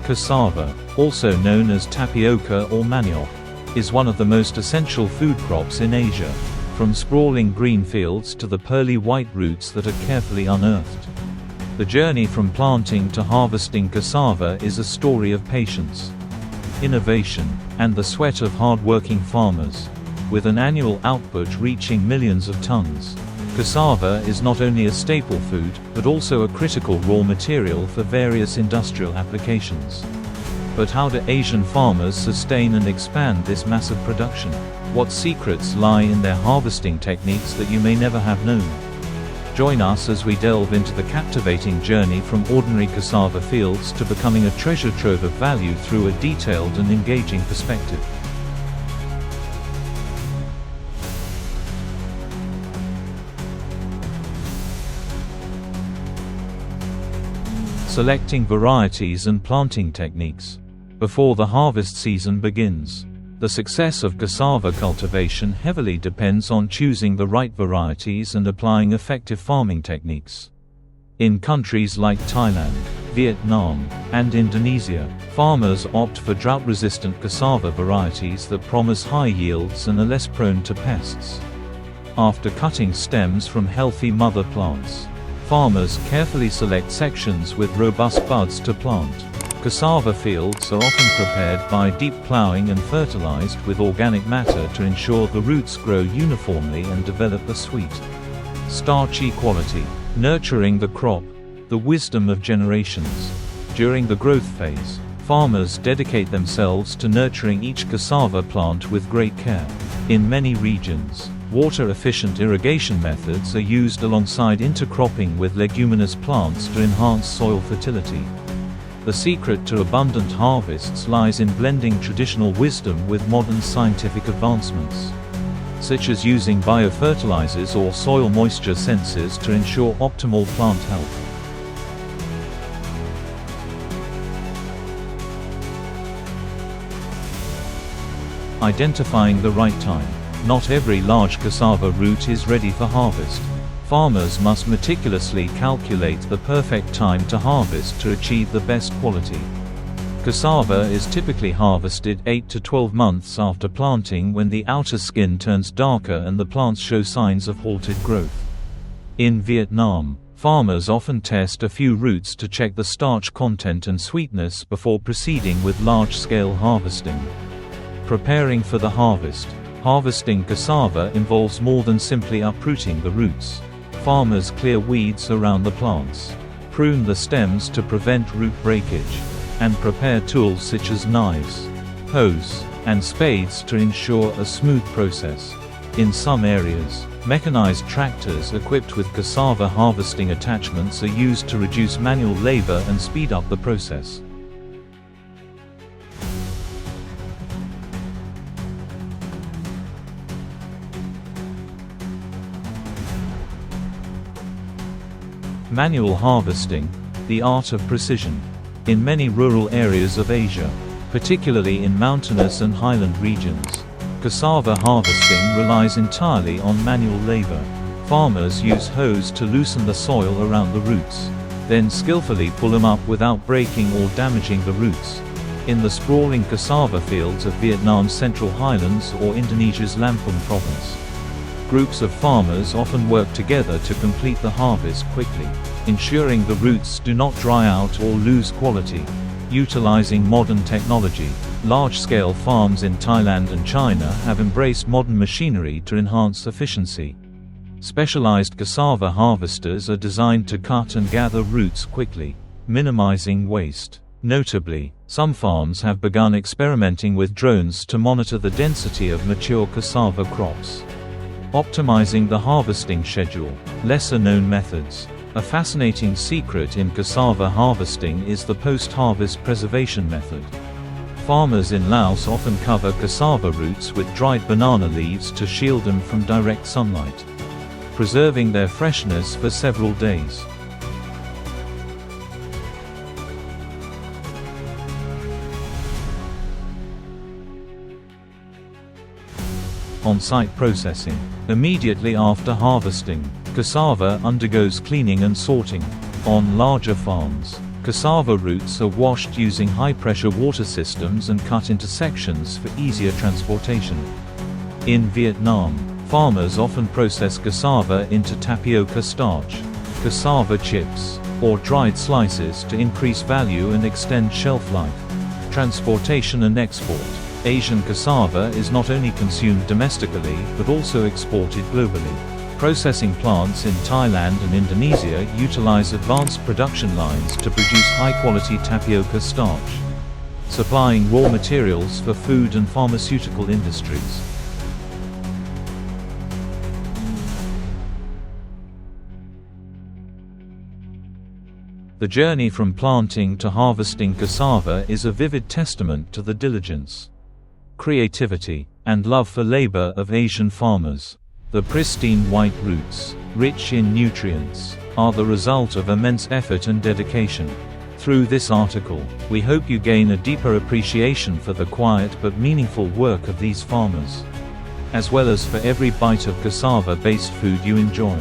Cassava, also known as tapioca or manioc, is one of the most essential food crops in Asia, from sprawling green fields to the pearly white roots that are carefully unearthed. The journey from planting to harvesting cassava is a story of patience, innovation, and the sweat of hard-working farmers. With an annual output reaching millions of tons, cassava is not only a staple food, but also a critical raw material for various industrial applications. But how do Asian farmers sustain and expand this massive production? What secrets lie in their harvesting techniques that you may never have known? Join us as we delve into the captivating journey from ordinary cassava fields to becoming a treasure trove of value through a detailed and engaging perspective. Selecting varieties and planting techniques. Before the harvest season begins, the success of cassava cultivation heavily depends on choosing the right varieties and applying effective farming techniques. In countries like Thailand, Vietnam, and Indonesia, farmers opt for drought-resistant cassava varieties that promise high yields and are less prone to pests. After cutting stems from healthy mother plants, farmers carefully select sections with robust buds to plant. Cassava fields are often prepared by deep plowing and fertilized with organic matter to ensure the roots grow uniformly and develop a sweet, starchy quality. Nurturing the crop, the wisdom of generations. During the growth phase, farmers dedicate themselves to nurturing each cassava plant with great care. In many regions, water-efficient irrigation methods are used alongside intercropping with leguminous plants to enhance soil fertility. The secret to abundant harvests lies in blending traditional wisdom with modern scientific advancements, such as using biofertilizers or soil moisture sensors to ensure optimal plant health. Identifying the right time. Not every large cassava root is ready for harvest. Farmers must meticulously calculate the perfect time to harvest to achieve the best quality. Cassava is typically harvested 8 to 12 months after planting, when the outer skin turns darker and the plants show signs of halted growth. In Vietnam, farmers often test a few roots to check the starch content and sweetness before proceeding with large-scale harvesting. Preparing for the harvest. Harvesting cassava involves more than simply uprooting the roots. Farmers clear weeds around the plants, prune the stems to prevent root breakage, and prepare tools such as knives, hoes, and spades to ensure a smooth process. In some areas, mechanized tractors equipped with cassava harvesting attachments are used to reduce manual labor and speed up the process. Manual harvesting, the art of precision. In many rural areas of Asia, particularly in mountainous and highland regions, cassava harvesting relies entirely on manual labor. Farmers use hoes to loosen the soil around the roots, then skillfully pull them up without breaking or damaging the roots. In the sprawling cassava fields of Vietnam's Central Highlands or Indonesia's Lampung province, groups of farmers often work together to complete the harvest quickly, ensuring the roots do not dry out or lose quality. Utilizing modern technology, large-scale farms in Thailand and China have embraced modern machinery to enhance efficiency. Specialized cassava harvesters are designed to cut and gather roots quickly, minimizing waste. Notably, some farms have begun experimenting with drones to monitor the density of mature cassava crops, optimizing the harvesting schedule. Lesser-known methods. A fascinating secret in cassava harvesting is the post-harvest preservation method. Farmers in Laos often cover cassava roots with dried banana leaves to shield them from direct sunlight, preserving their freshness for several days. On-site processing. Immediately after harvesting, cassava undergoes cleaning and sorting. On larger farms, Cassava roots are washed using high-pressure water systems and cut into sections for easier transportation. In Vietnam, farmers often process cassava into tapioca starch, cassava chips, or dried slices to increase value and extend shelf life. Transportation and export. Asian cassava is not only consumed domestically but also exported globally. Processing plants in Thailand and Indonesia utilize advanced production lines to produce high-quality tapioca starch, supplying raw materials for food and pharmaceutical industries. The journey from planting to harvesting cassava is a vivid testament to the diligence, creativity, and love for labor of Asian farmers. The pristine white roots, rich in nutrients, are the result of immense effort and dedication. Through this article, we hope you gain a deeper appreciation for the quiet but meaningful work of these farmers, as well as for every bite of cassava-based food you enjoy.